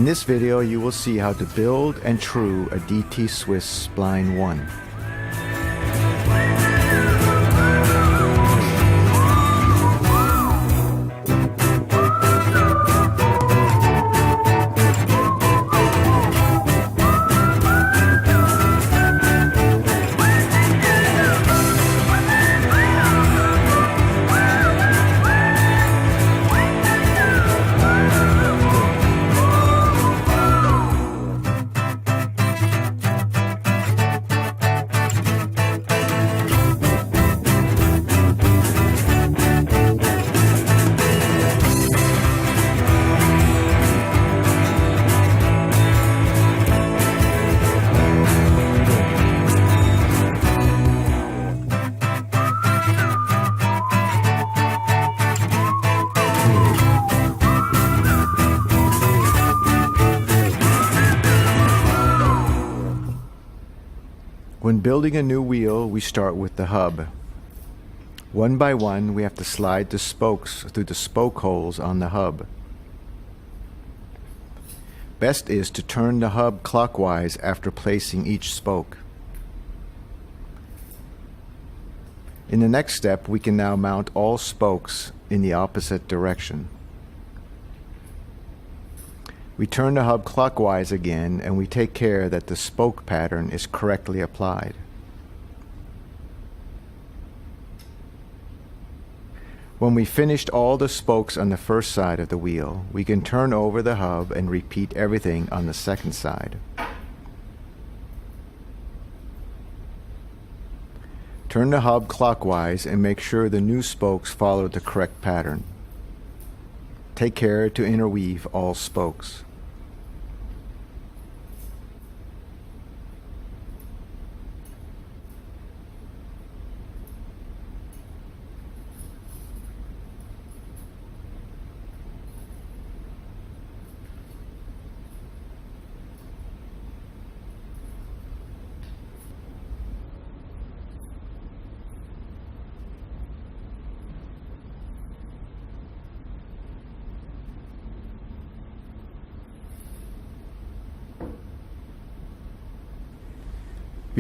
In this video, you will see how to build and true a DT Swiss Spline 1. When building a new wheel, we start with the hub. One by one, we have to slide the spokes through the spoke holes on the hub. Best is to turn the hub clockwise after placing each spoke. In the next step, we can now mount all spokes in the opposite direction. We turn the hub clockwise again, and we take care that the spoke pattern is correctly applied. When we finished all the spokes on the first side of the wheel, we can turn over the hub and repeat everything on the second side. Turn the hub clockwise and make sure the new spokes follow the correct pattern. Take care to interweave all spokes.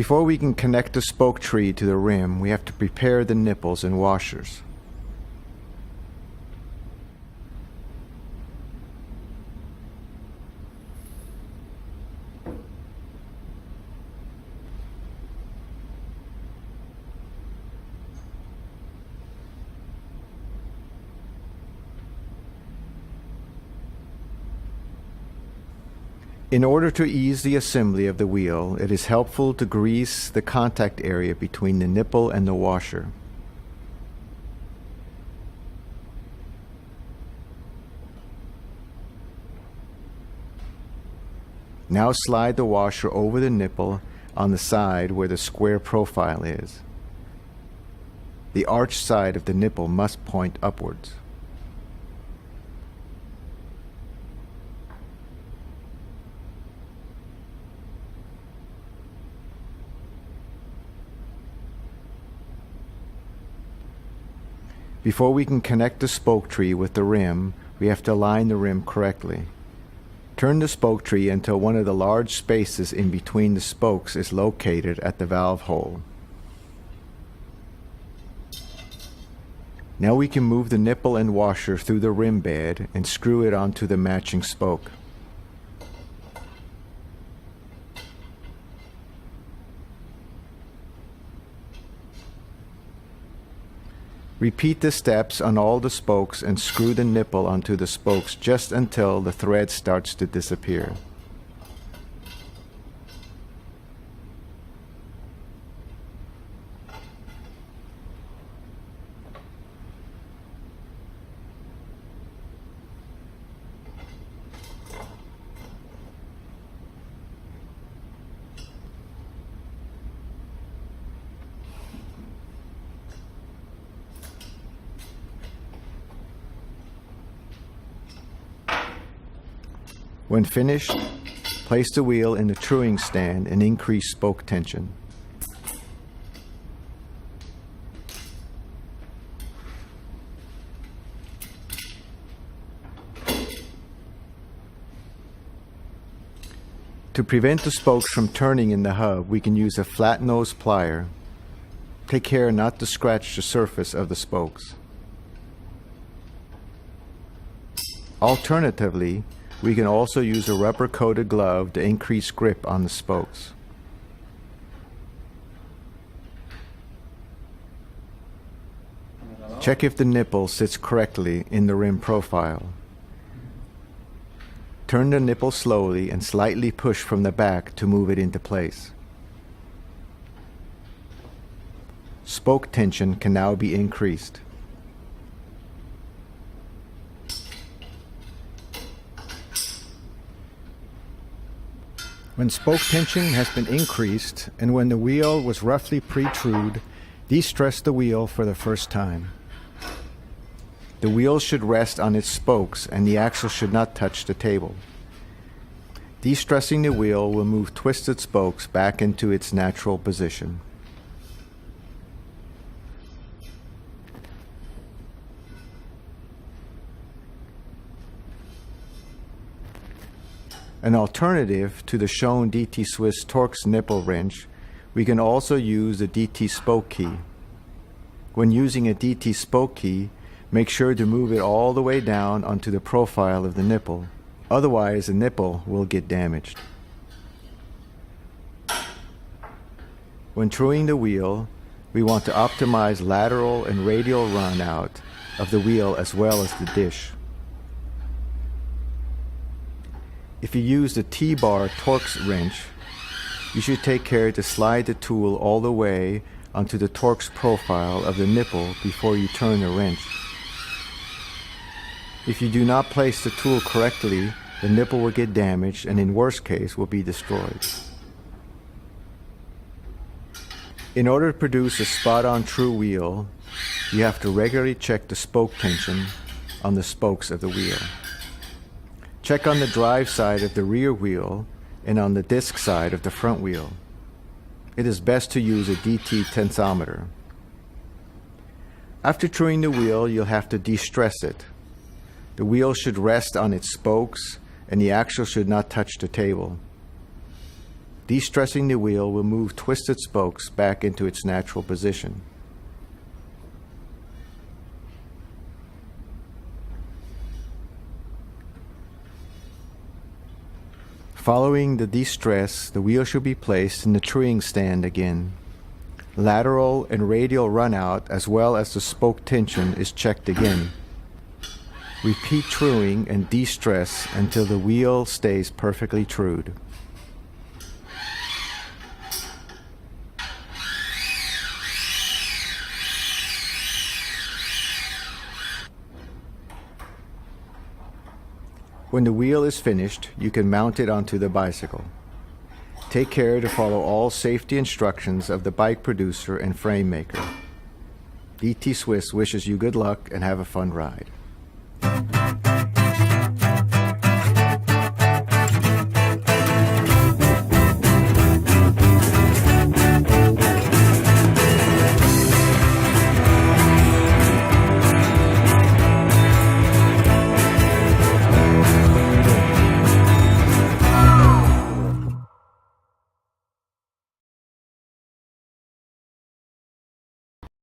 Before we can connect the spoke tree to the rim, we have to prepare the nipples and washers. In order to ease the assembly of the wheel, it is helpful to grease the contact area between the nipple and the washer. Now slide the washer over the nipple on the side where the square profile is. The arched side of the nipple must point upwards. Before we can connect the spoke tree with the rim, we have to align the rim correctly. Turn the spoke tree until one of the large spaces in between the spokes is located at the valve hole. Now we can move the nipple and washer through the rim bed and screw it onto the matching spoke. Repeat the steps on all the spokes and screw the nipple onto the spokes just until the thread starts to disappear. When finished, place the wheel in the truing stand and increase spoke tension. To prevent the spokes from turning in the hub, we can use a flat nose plier. Take care not to scratch the surface of the spokes. Alternatively, we can also use a rubber-coated glove to increase grip on the spokes. Check if the nipple sits correctly in the rim profile. Turn the nipple slowly and slightly push from the back to move it into place. Spoke tension can now be increased. When spoke tension has been increased and when the wheel was roughly pre-trued, de-stress the wheel for the first time. The wheel should rest on its spokes and the axle should not touch the table. De-stressing the wheel will move twisted spokes back into its natural position. An alternative to the shown DT Swiss Torx nipple wrench, we can also use the DT spoke key. When using a DT spoke key, make sure to move it all the way down onto the profile of the nipple. Otherwise, the nipple will get damaged. When truing the wheel, we want to optimize lateral and radial run out of the wheel as well as the dish. If you use the T-bar Torx wrench, you should take care to slide the tool all the way onto the Torx profile of the nipple before you turn the wrench. If you do not place the tool correctly, the nipple will get damaged and in worst case will be destroyed. In order to produce a spot-on true wheel, you have to regularly check the spoke tension on the spokes of the wheel. Check on the drive side of the rear wheel and on the disc side of the front wheel. It is best to use a DT tensometer. After truing the wheel, you'll have to de-stress it. The wheel should rest on its spokes and the axle should not touch the table. De-stressing the wheel will move twisted spokes back into its natural position. Following the de-stress, the wheel should be placed in the truing stand again. Lateral and radial runout as well as the spoke tension is checked again. Repeat truing and de-stress until the wheel stays perfectly trued. When the wheel is finished, you can mount it onto the bicycle. Take care to follow all safety instructions of the bike producer and frame maker. DT Swiss wishes you good luck and have a fun ride.